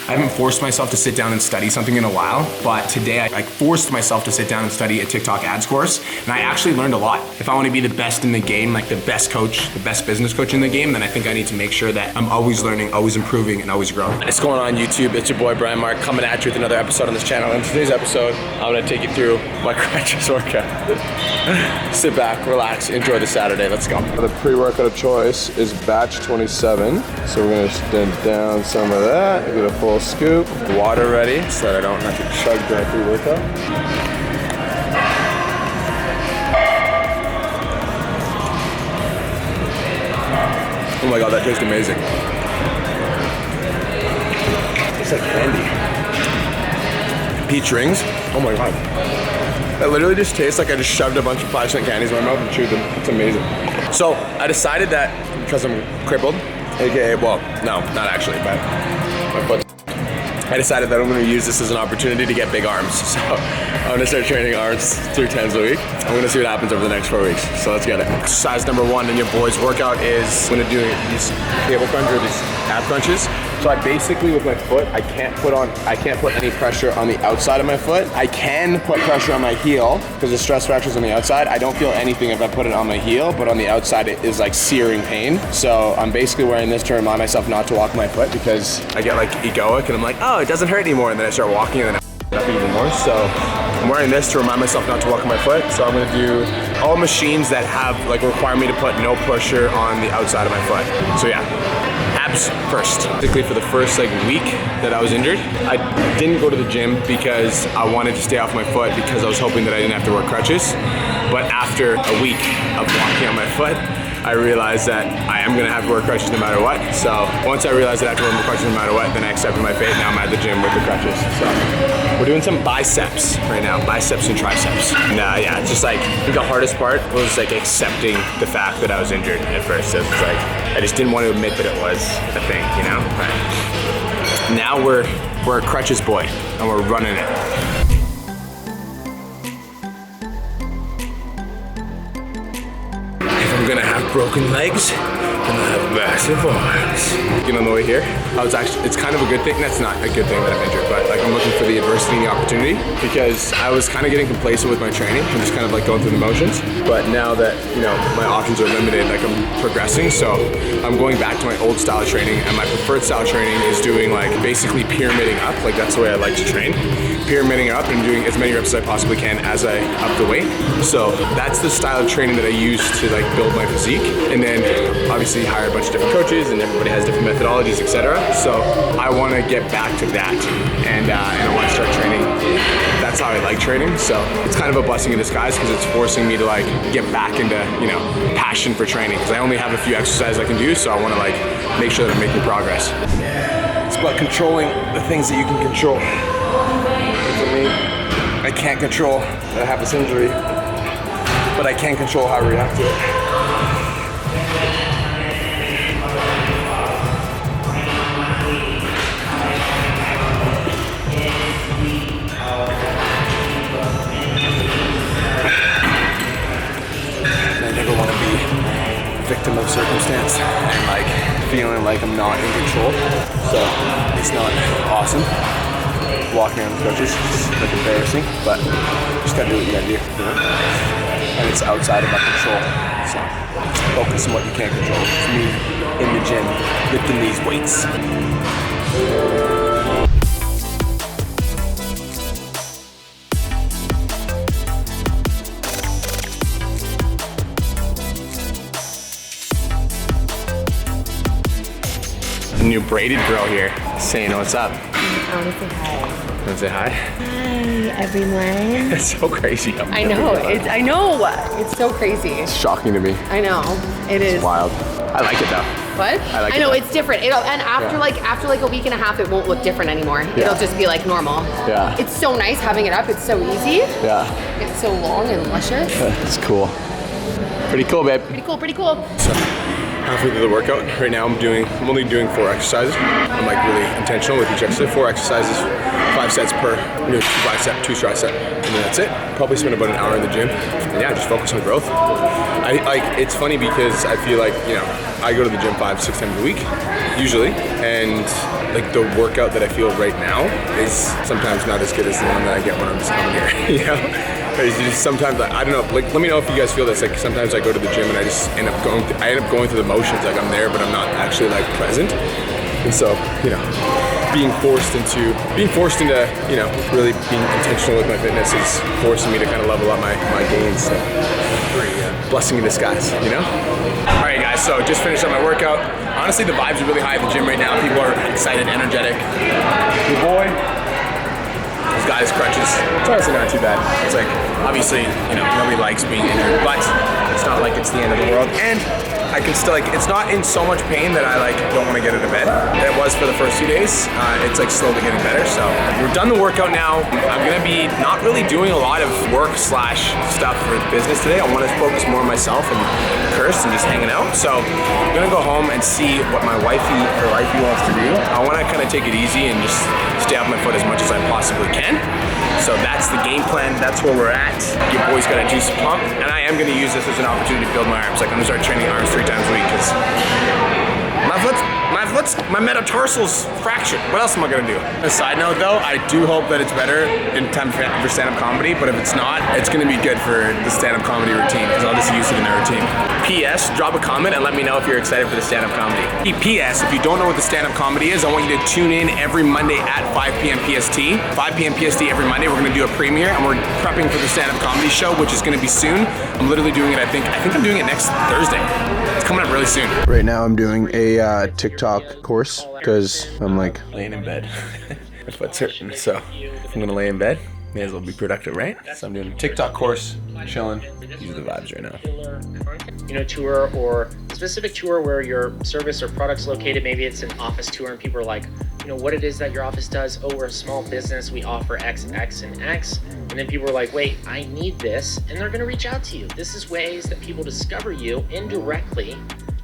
I haven't forced myself to sit down and study something in a while, but today I forced myself to sit down and study a TikTok ads course, and I actually learned a lot. If I want to be the best in the game, like the best coach, the best business coach in the game, then I think I need to make sure that I'm always learning, always improving, and always growing. What's going on YouTube? It's your boy Brian Mark coming at you with another episode on this channel. In today's episode, I'm gonna take you through my crunches workout. Sit back, relax, enjoy the Saturday. Let's go. The pre-workout of choice is batch 27. So we're gonna stint down some of that, get a full scoop. Water ready so that I don't have to chug during pre-workout. Oh my God, that tastes amazing. It's like candy. Peach rings, oh my God. That literally just tastes like I just shoved a bunch of 5-cent candies in my mouth and chewed them. It's amazing. So I decided that because I'm crippled, AKA, well, no, not actually, but my foot. I decided that I'm gonna use this as an opportunity to get big arms. So I'm gonna start training arms 3 times a week. I'm gonna see what happens over the next 4 weeks. So let's get it. Exercise number 1 in your boys workout is I'm gonna do these cable crunch or these ab crunches. So I basically, with my foot, I can't put any pressure on the outside of my foot. I can put pressure on my heel because the stress fracture is on the outside. I don't feel anything if I put it on my heel, but on the outside it is like searing pain. So I'm basically wearing this to remind myself not to walk my foot because I get like egoic and I'm like, oh, it doesn't hurt anymore. And then I start walking and then I up even more. So I'm wearing this to remind myself not to walk on my foot. So I'm gonna do all machines that have like require me to put no pressure on the outside of my foot. So yeah. Abs first. Basically for the first like week that I was injured, I didn't go to the gym because I wanted to stay off my foot because I was hoping that I didn't have to wear crutches. But after a week of walking on my foot, I realized that I am gonna have to wear crutches no matter what. So once I realized that I have to wear crutches no matter what, then I accepted my fate. Now I'm at the gym with the crutches. So we're doing some biceps right now, biceps and triceps. And yeah, it's just like, I think the hardest part was like accepting the fact that I was injured at first. It was like, I just didn't want to admit that it was a thing, you know? But now we're a crutches boy and we're running it. If I'm gonna have broken legs, I'm gonna have massive arms. You know, on the way here, it's kind of a good thing. That's not a good thing that I'm injured, but like I'm looking for the adversity and the opportunity because I was kind of getting complacent with my training and just kind of like going through the motions. But now that, you know, my options are limited, like I'm progressing, so I'm going back to my old style of training, and my preferred style of training is doing like basically pyramiding up. Like that's the way I like to train. Pyramiding up and doing as many reps as I possibly can as I up the weight. So that's the style of training that I use to like build my physique. And then obviously hire a bunch of different coaches and everybody has different methodologies, etc. So I want to get back to that and I want to start training. That's how I like training. So it's kind of a blessing in disguise because it's forcing me to like get back into, you know, passion for training because I only have a few exercises I can do, so I want to like make sure that I'm making progress. It's about controlling the things that you can control. For me, I can't control that I have this injury, but I can control how I react to it. I never want to be a victim of circumstance and like feeling like I'm not in control. So it's not awesome. Walking around with crutches is like embarrassing, but just gotta do what you gotta do, you know? And it's outside of my control. So focus on what you can't control. It's me in the gym lifting these weights. New braided girl here saying what's up. I want to say hi. Want to say hi? Hi, everyone. It's so crazy. I know. It's so crazy. It's shocking to me. I know. It is. It's wild. I like it though. What? I know it's different. And after like a week and a half, it won't look different anymore. It'll just be like normal. Yeah. It's so nice having it up. It's so easy. Yeah. It's so long and luscious. It's cool. Pretty cool, babe. Pretty cool. So, halfway through the workout. Right now I'm only doing 4 exercises. I'm like really intentional with each exercise. 4 exercises, 5 sets per. I'm doing 2 bicep, 2 tricep, and then that's it. Probably spend about an hour in the gym. And yeah, just focus on growth. It's funny because I feel like, you know, I go to the gym 5-6 times a week, usually, and like the workout that I feel right now is sometimes not as good as the one that I get when I'm just coming here, you know? It's just sometimes, I don't know, like, let me know if you guys feel this. Like, sometimes I go to the gym and I just end up going through the motions, like I'm there, but I'm not actually like present. And so, you know, being forced into, you know, really being intentional with my fitness is forcing me to kind of level up my gains. So, blessing in disguise, you know? All right, guys, so just finished up my workout. Honestly, the vibes are really high at the gym right now. People are excited, energetic. Your boy, he's got his crutches. It's honestly not too bad. It's like, obviously, you know, nobody likes being injured, but it's not like it's the end of the world. And I can still, like, it's not in so much pain that I, like, don't want to get out of bed. It was for the first 2 days. It's, like, slowly getting better. So we're done the workout now. I'm going to be not really doing a lot of work / stuff for business today. I want to focus more on myself and Kirst and just hanging out. So I'm going to go home and see what my wifey wants to do. I want to kind of take it easy and just stay off my foot as much as I possibly can. So that's the game plan. That's where we're at. Your boy's got a juicy pump, and I am going to use this as an opportunity to build my arms. Like, I'm going to start training arms 3 times a week because my metatarsals fractured. What else am I going to do? A side note, though, I do hope that it's better in time for stand-up comedy, but if it's not, it's going to be good for the stand-up comedy routine because I'll just use it in the routine. P.S. Drop a comment and let me know if you're excited for the stand-up comedy. P.S. If you don't know what the stand-up comedy is, I want you to tune in every Monday at 5 p.m. PST. 5 p.m. PST every Monday. We're going to do a premiere and we're prepping for the stand-up comedy show, which is going to be soon. I'm literally doing it, I think I'm doing it next Thursday. It's coming up really soon. Right now I'm doing a TikTok course because I'm like laying in bed. My foot's hurting, so if I'm gonna lay in bed, may as well be productive, right? So I'm doing a TikTok course, chilling. These are the vibes right now. You know, tour or a specific tour where your service or product's located. Maybe it's an office tour and people are like, you know, what it is that your office does. Oh, we're a small business. We offer X, X, and X. And then people are like, wait, I need this. And they're gonna reach out to you. This is ways that people discover you indirectly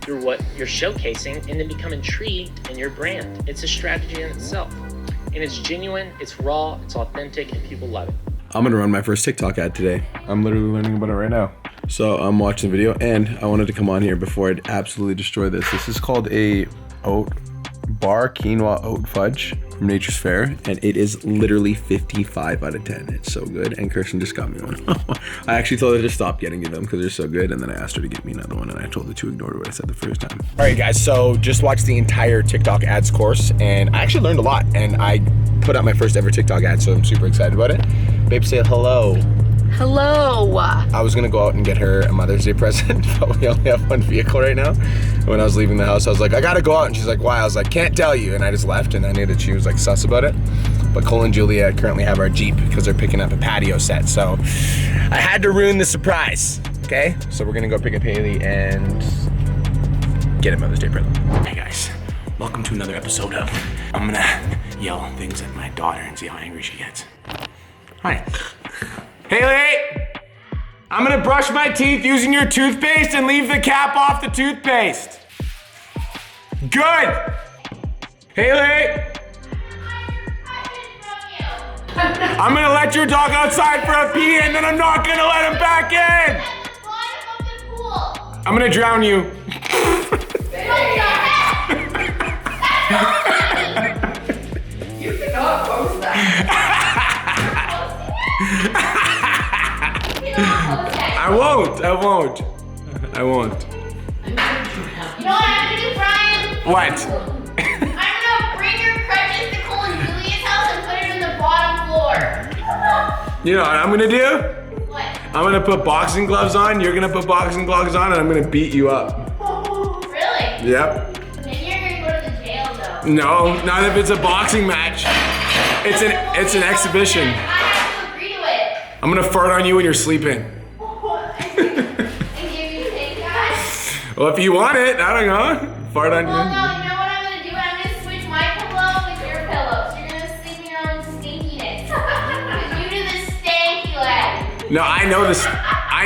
through what you're showcasing and then become intrigued in your brand. It's a strategy in itself. And it's genuine, it's raw, it's authentic, and people love it. I'm gonna run my first TikTok ad today. I'm literally learning about it right now. So I'm watching the video and I wanted to come on here before I'd absolutely destroy this. This is called a oat bar quinoa oat fudge from Nature's Fair, and it is literally 55 out of 10. It's so good, and Kirsten just got me one. I actually told her to stop getting me them because they're so good, and then I asked her to get me another one, and I told her to ignore what I said the first time. All right, guys, so just watched the entire TikTok ads course, and I actually learned a lot, and I put out my first ever TikTok ad, so I'm super excited about it. Babe, say hello. Hello. I was gonna go out and get her a Mother's Day present, but we only have one vehicle right now. When I was leaving the house, I was like, I gotta go out, and she's like, why? I was like, can't tell you, and I just left, and I knew that she was like sus about it. But Cole and Julia currently have our Jeep because they're picking up a patio set, so I had to ruin the surprise, okay? So we're gonna go pick up Haley and get a Mother's Day present. Hey guys, welcome to another episode of, I'm gonna yell things at my daughter and see how angry she gets. Hi. Haley, I'm gonna brush my teeth using your toothpaste and leave the cap off the toothpaste. Good. Haley. I'm gonna let your dog outside for a pee and then I'm not gonna let him back in. I'm gonna drown you. You cannot post that. I won't. You know what I'm gonna do, Brian? What? I'm gonna bring your crutches to Cole and Julia's house and put it in the bottom floor. You know what I'm gonna do? What? I'm gonna put boxing gloves on, you're gonna put boxing gloves on, and I'm gonna beat you up. Really? Yep. Then you're gonna go to the jail, though. No, not if it's a boxing match. It's an exhibition. I have to agree to it. I'm gonna fart on you when you're sleeping. And give you pink eye? Well, if you want it, I don't know. Fart on Well, no, you. you know what I'm gonna do? I'm gonna switch my pillow with your pillow. So you're gonna sleep in your own stinkiness. Because you do the stanky leg. No, I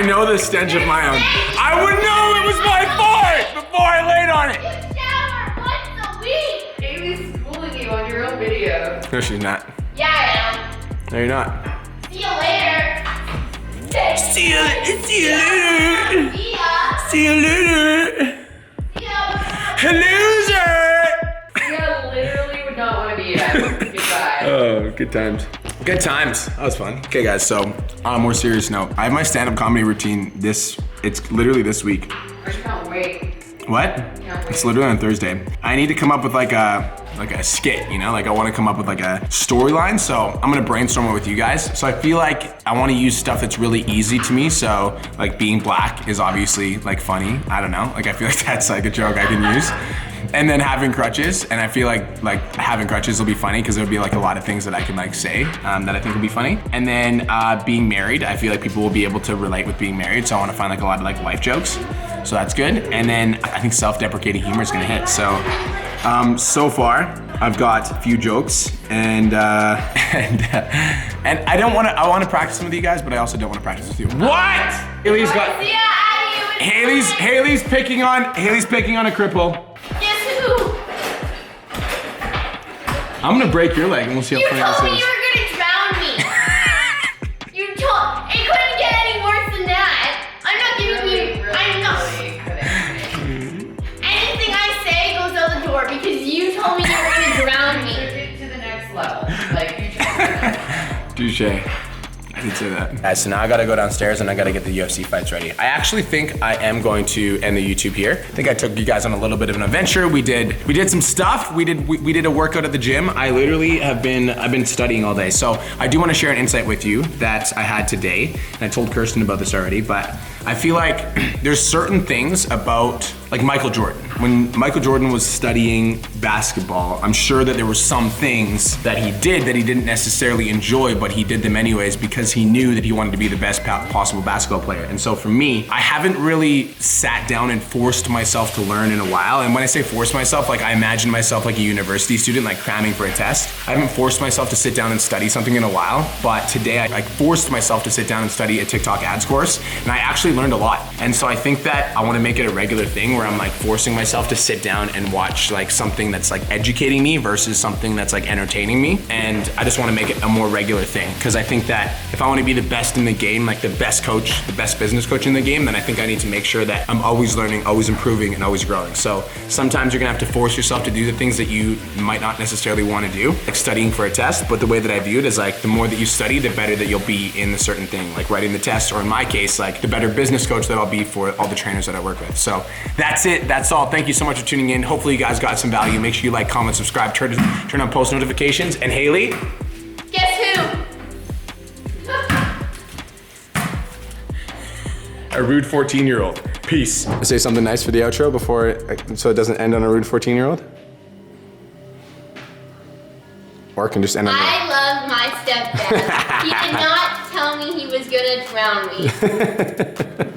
know the stench of my own. I would know it was my fart before I laid on it. You shower once a week. Amy's schooling you on your own video. No, she's not. Yeah, I No, you're not. am. See you later. See you later. See ya. See you later. See ya. Loser. Yeah, literally would not good times. Good times. That was fun. Okay, guys. So on a more serious note, I have my stand-up comedy routine. It's literally this week. I can't wait. What? Can't wait. It's literally on Thursday. I need to come up with like a skit, you know? Like I want to come up with like a storyline, so I'm gonna brainstorm it with you guys. So I feel like I want to use stuff that's really easy to me, so like being black is obviously like funny. I don't know, like I feel like that's like a joke I can use. And then having crutches, and I feel like having crutches will be funny because there'll be like a lot of things that I can like say that I think will be funny. And then being married, I feel like people will be able to relate with being married, so I want to find like a lot of like life jokes. So that's good. And then I think self-deprecating humor is gonna hit. So so far I've got a few jokes, and and I want to practice them with you guys, but I also don't want to practice with you. What? Haley's got. Haley's picking on a cripple. Guess who? I'm gonna break your leg and we'll see You how funny told me this you is. were gonna drown me. You told. It couldn't get any worse than that. I'm not giving you. I'm not. Anything I say goes out the door because you told me you were gonna drown me. Took it to the next level. Like you just Touche. I did say that. Guys, so now I gotta go downstairs and I gotta get the UFC fights ready. I actually think I am going to end the YouTube here. I think I took you guys on a little bit of an adventure. We did some stuff. We did a workout at the gym. I've been studying all day. So I do want to share an insight with you that I had today. And I told Kirsten about this already, but I feel like there's certain things about like Michael Jordan. When Michael Jordan was studying basketball, I'm sure that there were some things that he did that he didn't necessarily enjoy, but he did them anyways because he knew that he wanted to be the best possible basketball player. And so for me, I haven't really sat down and forced myself to learn in a while. And when I say force myself, like I imagine myself like a university student, like cramming for a test. I haven't forced myself to sit down and study something in a while, but today I forced myself to sit down and study a TikTok ads course, and I actually learned a lot. And so I think that I want to make it a regular thing where I'm like forcing myself to sit down and watch like something that's like educating me versus something that's like entertaining me. And I just want to make it a more regular thing because I think that if I want to be the best in the game, like the best coach, the best business coach in the game, then I think I need to make sure that I'm always learning, always improving, and always growing. So sometimes you're gonna have to force yourself to do the things that you might not necessarily want to do, like studying for a test. But the way that I view it is like the more that you study, the better that you'll be in a certain thing, like writing the test, or in my case, like the better business coach that I'll be for all the trainers that I work with. So that's it. That's all. Thank you so much for tuning in. Hopefully you guys got some value. Make sure you like, comment, subscribe, turn on post notifications. And Haley, Guess who? a rude 14-year-old. Peace. Say something nice for the outro before, so it doesn't end on a rude 14-year-old? Or it can just end on I love my stepdad. He did not tell me he was gonna drown me.